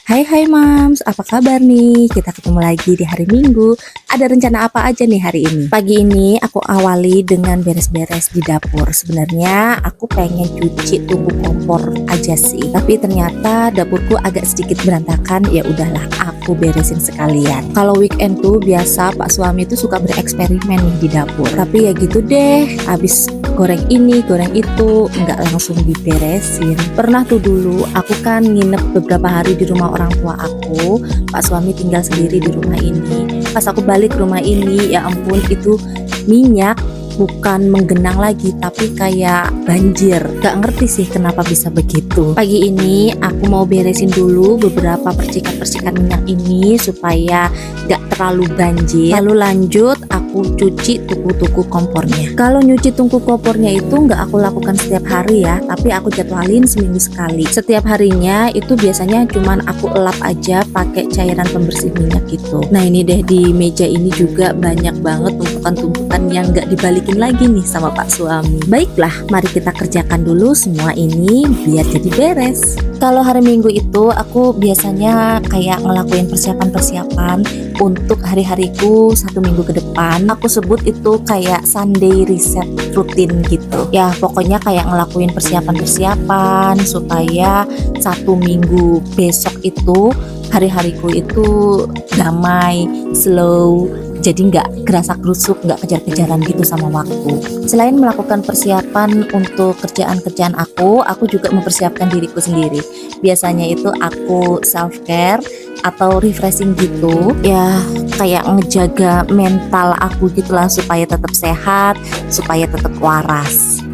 Hai Mams, apa kabar nih? Kita ketemu lagi di hari Minggu. Ada rencana apa aja nih hari ini? Pagi ini aku awali dengan beres-beres di dapur. Sebenarnya aku pengen cuci tubuh kompor aja sih, tapi ternyata dapurku agak sedikit berantakan. Ya udahlah, aku beresin sekalian. Kalau weekend tuh biasa Pak suami tuh suka bereksperimen nih di dapur. Tapi ya gitu deh, habis goreng ini, goreng itu, nggak langsung diberesin. Pernah tuh dulu, aku kan nginep beberapa hari di rumah orang tua aku. Pak suami tinggal sendiri di rumah ini. Pas aku balik ke rumah ini, ya ampun, itu minyak bukan menggenang lagi, tapi kayak banjir. Gak ngerti sih kenapa bisa begitu. Pagi ini aku mau beresin dulu beberapa percikan-percikan minyak ini supaya gak terlalu banjir. Lalu lanjut aku cuci tuku-tuku kompornya. Kalau nyuci tungku kompornya itu nggak aku lakukan setiap hari ya, tapi aku jadwalin seminggu sekali. Setiap harinya itu biasanya cuman aku elap aja pakai cairan pembersih minyak gitu. Nah ini deh, di meja ini juga banyak banget tumpukan-tumpukan yang nggak dibalikin lagi nih sama Pak suami. Baiklah, mari kita kerjakan dulu semua ini biar jadi beres. Kalau hari Minggu itu aku biasanya kayak ngelakuin persiapan-persiapan untuk hari-hariku 1 minggu ke depan. Aku sebut itu kayak Sunday reset rutin gitu. Ya pokoknya kayak ngelakuin persiapan-persiapan supaya 1 minggu besok itu hari-hariku itu damai, slow. Jadi nggak gerasa gerusuk, nggak kejar-kejaran gitu sama waktu. Selain melakukan persiapan untuk kerjaan-kerjaan aku juga mempersiapkan diriku sendiri. Biasanya itu aku self care atau refreshing gitu, ya kayak ngejaga mental aku gitulah supaya tetap sehat, supaya tetap waras.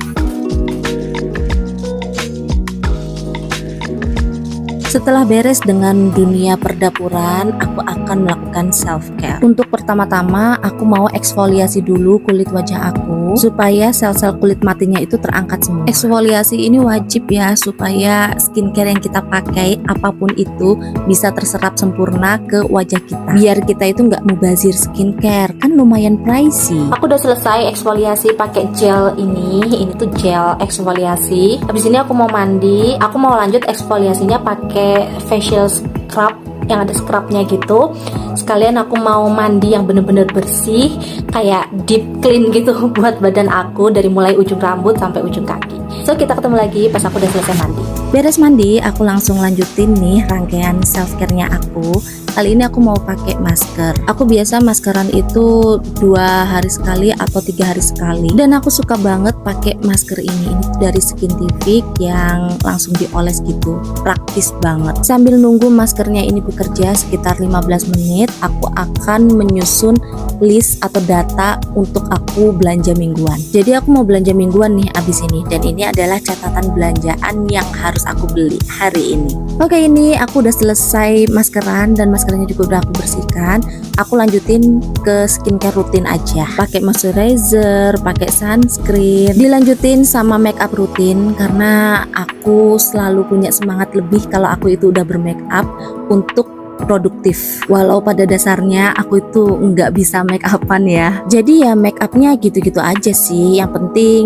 Setelah beres dengan dunia perdapuran, aku akan melakukan self-care. Untuk pertama-tama, aku mau eksfoliasi dulu kulit wajah aku, supaya sel-sel kulit matinya itu terangkat semua. Eksfoliasi ini wajib ya, supaya skincare yang kita pakai, apapun itu, bisa terserap sempurna ke wajah kita. Biar kita itu nggak mubazir skincare, kan lumayan pricey. Aku udah selesai eksfoliasi pakai gel ini tuh gel eksfoliasi. Habis ini aku mau mandi, aku mau lanjut eksfoliasinya pakai facial scrub yang ada scrubnya gitu. Sekalian aku mau mandi yang bener-bener bersih, kayak deep clean gitu buat badan aku dari mulai ujung rambut sampai ujung kaki. So kita ketemu lagi pas aku udah selesai mandi. Beres mandi, aku langsung lanjutin nih rangkaian self care-nya aku. Kali ini aku mau pakai masker. Aku biasa maskeran itu 2 hari sekali atau 3 hari sekali. Dan aku suka banget pakai masker ini. Ini dari Skintific yang langsung dioles gitu. Praktis banget. Sambil nunggu maskernya ini bekerja sekitar 15 menit, aku akan menyusun list atau data untuk aku belanja mingguan. Jadi aku mau belanja mingguan nih abis ini. Dan ini adalah catatan belanjaan yang harus aku beli hari ini. Oke, ini aku udah selesai maskeran dan maskernya juga udah aku bersihkan. Aku lanjutin ke skincare rutin aja. Pakai moisturizer, pakai sunscreen, dilanjutin sama make up rutin karena aku selalu punya semangat lebih kalau aku itu udah bermake up untuk produktif. Walau pada dasarnya aku itu nggak bisa make upan ya. Jadi ya make upnya gitu-gitu aja sih. Yang penting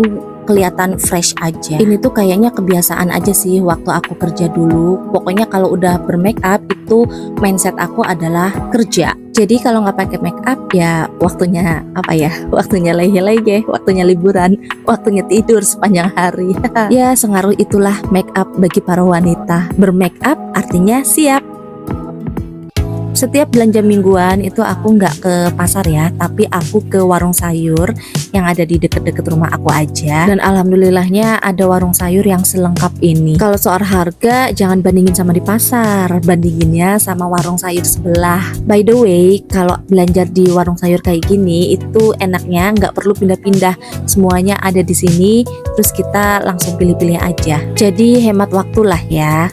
kelihatan fresh aja. Ini tuh kayaknya kebiasaan aja sih waktu aku kerja dulu. Pokoknya kalau udah bermake up itu mindset aku adalah kerja. Jadi kalau nggak pakai make up ya waktunya apa ya? Waktunya leyeh-leyeh, waktunya liburan, waktunya tidur sepanjang hari. Ya sengaruh itulah make up bagi para wanita. Bermake up artinya siap. Setiap belanja mingguan itu aku nggak ke pasar ya, tapi aku ke warung sayur yang ada di deket-deket rumah aku aja. Dan alhamdulillahnya ada warung sayur yang selengkap ini. Kalau soal harga jangan bandingin sama di pasar, bandinginnya sama warung sayur sebelah. By the way, kalau belanja di warung sayur kayak gini itu enaknya nggak perlu pindah-pindah, semuanya ada di sini, terus kita langsung pilih-pilih aja. Jadi hemat waktu lah ya.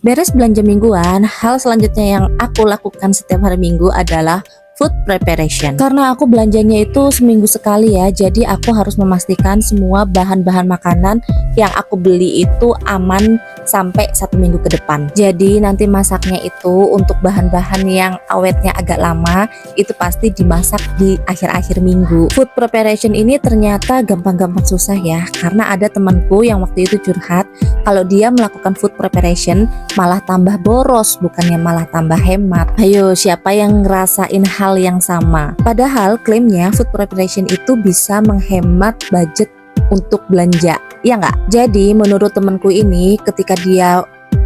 Beres belanja mingguan, hal selanjutnya yang aku lakukan setiap hari Minggu adalah food preparation. Karena aku belanjanya itu seminggu sekali ya, jadi aku harus memastikan semua bahan-bahan makanan yang aku beli itu aman sampai 1 minggu ke depan. Jadi nanti masaknya itu untuk bahan-bahan yang awetnya agak lama itu pasti dimasak di akhir-akhir minggu. Food preparation ini ternyata gampang-gampang susah ya, karena ada temanku yang waktu itu curhat kalau dia melakukan food preparation malah tambah boros bukannya malah tambah hemat. Ayo, siapa yang ngerasain hal yang sama? Padahal klaimnya food preparation itu bisa menghemat budget untuk belanja, ya nggak? Jadi menurut temanku ini, ketika dia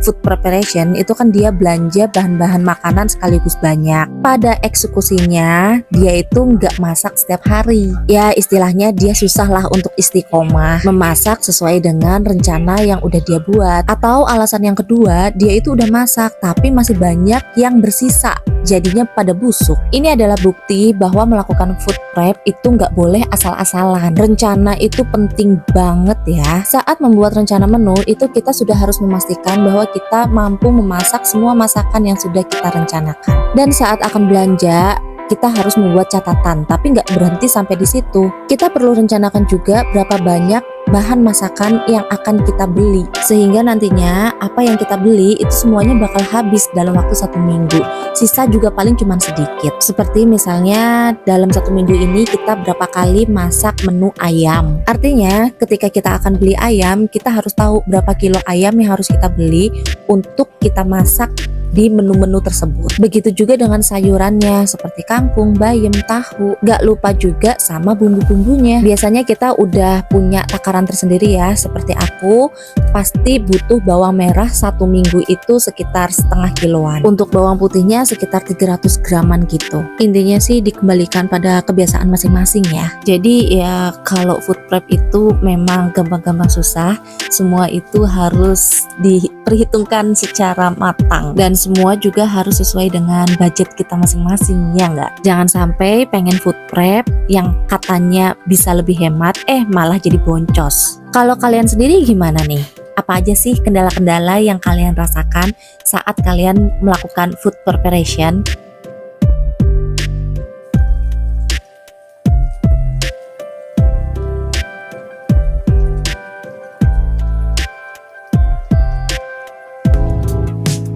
food preparation itu kan dia belanja bahan-bahan makanan sekaligus banyak. Pada eksekusinya dia itu nggak masak setiap hari. Ya istilahnya dia susah lah untuk istiqomah memasak sesuai dengan rencana yang udah dia buat. Atau alasan yang kedua, dia itu udah masak tapi masih banyak yang bersisa, jadinya pada busuk. Ini adalah bukti bahwa melakukan food prep itu nggak boleh asal-asalan. Rencana itu penting banget ya. Saat membuat rencana menu itu kita sudah harus memastikan bahwa kita mampu memasak semua masakan yang sudah kita rencanakan. Dan saat akan belanja, kita harus membuat catatan, tapi nggak berhenti sampai di situ. Kita perlu rencanakan juga berapa banyak bahan masakan yang akan kita beli, sehingga nantinya apa yang kita beli itu semuanya bakal habis dalam waktu 1 minggu. Sisa juga paling cuma sedikit. Seperti misalnya dalam 1 minggu ini kita berapa kali masak menu ayam. Artinya ketika kita akan beli ayam, kita harus tahu berapa kilo ayam yang harus kita beli untuk kita masak di menu-menu tersebut. Begitu juga dengan sayurannya seperti kangkung, bayam, tahu. Gak lupa juga sama bumbu-bumbunya. Biasanya kita udah punya takaran tersendiri ya. Seperti aku pasti butuh bawang merah 1 minggu itu sekitar setengah kiloan. Untuk bawang putihnya sekitar 300 graman gitu. Intinya sih dikembalikan pada kebiasaan masing-masing ya. Jadi ya kalau food prep itu memang gampang-gampang susah. Semua itu harus diperhitungkan secara matang dan semua juga harus sesuai dengan budget kita masing-masing, ya nggak? Jangan sampai pengen food prep yang katanya bisa lebih hemat, malah jadi boncos. Kalau kalian sendiri gimana nih? Apa aja sih kendala-kendala yang kalian rasakan saat kalian melakukan food preparation?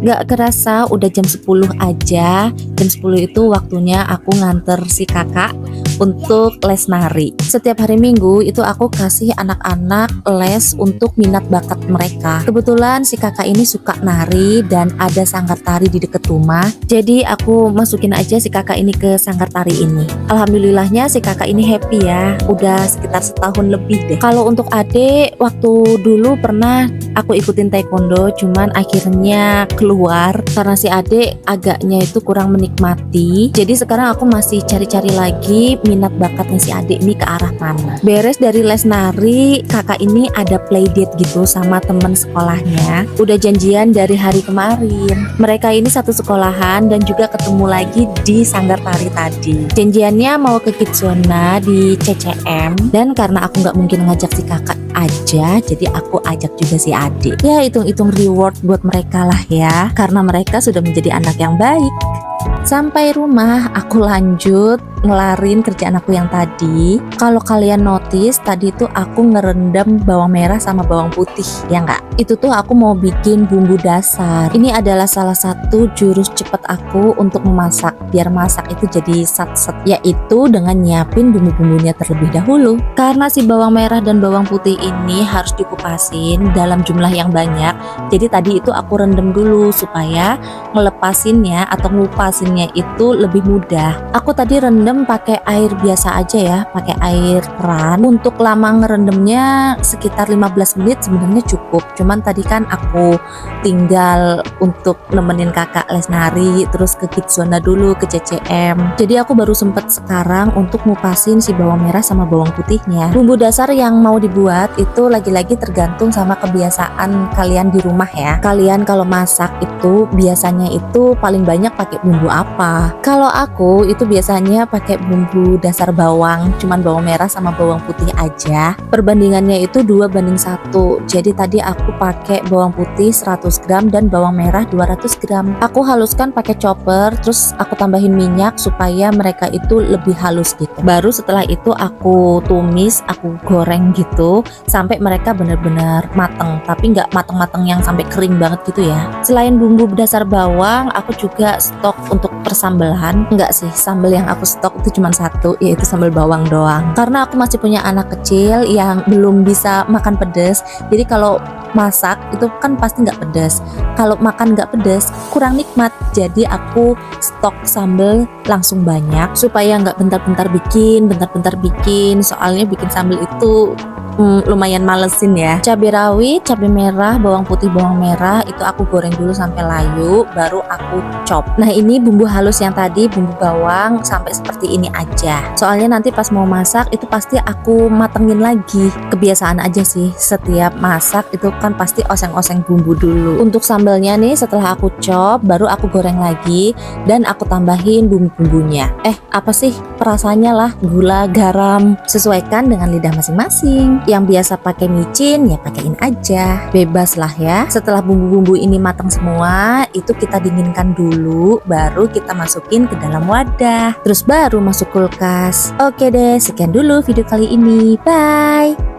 Gak kerasa udah jam 10 aja. Jam 10 itu waktunya aku nganter si kakak untuk les nari. Setiap hari Minggu itu aku kasih anak-anak les untuk minat bakat mereka. Kebetulan si kakak ini suka nari dan ada sanggar tari di deket rumah. Jadi aku masukin aja si kakak ini ke sanggar tari ini. Alhamdulillahnya si kakak ini happy ya. Udah sekitar setahun lebih deh. Kalau untuk adik, waktu dulu pernah aku ikutin taekwondo, cuman akhirnya keluar karena si adik agaknya itu kurang menikmati. Jadi sekarang aku masih cari-cari lagi minat bakatnya si adik ini ke arah mana. Beres dari les nari, kakak ini ada playdate gitu sama temen sekolahnya. Udah janjian dari hari kemarin. Mereka ini satu sekolahan dan juga ketemu lagi di sanggar tari tadi. Janjiannya mau ke Kidzona di CCM, dan karena aku nggak mungkin ngajak si kakak aja, jadi aku ajak juga si adik. Ya hitung-hitung reward buat mereka lah ya, karena mereka sudah menjadi anak yang baik. Sampai rumah aku lanjut ngelarin kerjaan aku yang tadi. Kalau kalian notice tadi tuh aku ngerendam bawang merah sama bawang putih, ya nggak? Itu tuh aku mau bikin bumbu dasar. Ini adalah salah satu jurus cepat aku untuk memasak biar masak itu jadi sat-set, yaitu dengan nyiapin bumbu-bumbunya terlebih dahulu. Karena si bawang merah dan bawang putih ini harus dikupasin dalam jumlah yang banyak, jadi tadi itu aku rendam dulu supaya ngelepasinnya atau ngupasinnya itu lebih mudah. Aku tadi rendam pakai air biasa aja ya, pakai air keran. Untuk lama ngerendamnya sekitar 15 menit sebenarnya cukup. Cuman tadi kan aku tinggal untuk nemenin kakak les nari, terus ke Kidzona dulu, ke CCM. Jadi aku baru sempet sekarang untuk ngupasin si bawang merah sama bawang putihnya. Bumbu dasar yang mau dibuat itu lagi-lagi tergantung sama kebiasaan kalian di rumah ya. Kalian kalau masak itu biasanya itu paling banyak pakai bumbu apa? Kalau aku itu biasanya pakai pakai bumbu dasar bawang, cuman bawang merah sama bawang putih aja. Perbandingannya itu 2:1. Jadi tadi aku pakai bawang putih 100 gram dan bawang merah 200 gram. Aku haluskan pakai chopper, terus aku tambahin minyak supaya mereka itu lebih halus gitu. Baru setelah itu aku tumis, aku goreng gitu sampai mereka benar-benar mateng, tapi nggak mateng-mateng yang sampai kering banget gitu ya. Selain bumbu dasar bawang, aku juga stok untuk persambelan. Enggak sih, sambal yang aku stok itu cuma satu, yaitu sambal bawang doang. Karena aku masih punya anak kecil yang belum bisa makan pedas, jadi kalau masak itu kan pasti nggak pedas. Kalau makan nggak pedas kurang nikmat, jadi aku stok sambal langsung banyak supaya nggak bentar-bentar bikin. Soalnya bikin sambal itu lumayan malesin ya. Cabai rawit, cabai merah, bawang putih, bawang merah itu aku goreng dulu sampai layu, baru aku chop. Nah ini bumbu halus yang tadi, bumbu bawang sampai seperti ini aja. Soalnya nanti pas mau masak itu pasti aku matengin lagi. Kebiasaan aja sih, setiap masak itu kan pasti oseng-oseng bumbu dulu. Untuk sambalnya nih setelah aku chop, baru aku goreng lagi dan aku tambahin bumbu-bumbunya. Apa sih perasaannya lah, gula, garam, sesuaikan dengan lidah masing-masing. Yang biasa pakai micin ya pakein aja, bebas lah ya. Setelah bumbu-bumbu ini matang semua, itu kita dinginkan dulu, baru kita masukin ke dalam wadah, terus baru masuk kulkas. Oke deh, sekian dulu video kali ini, bye.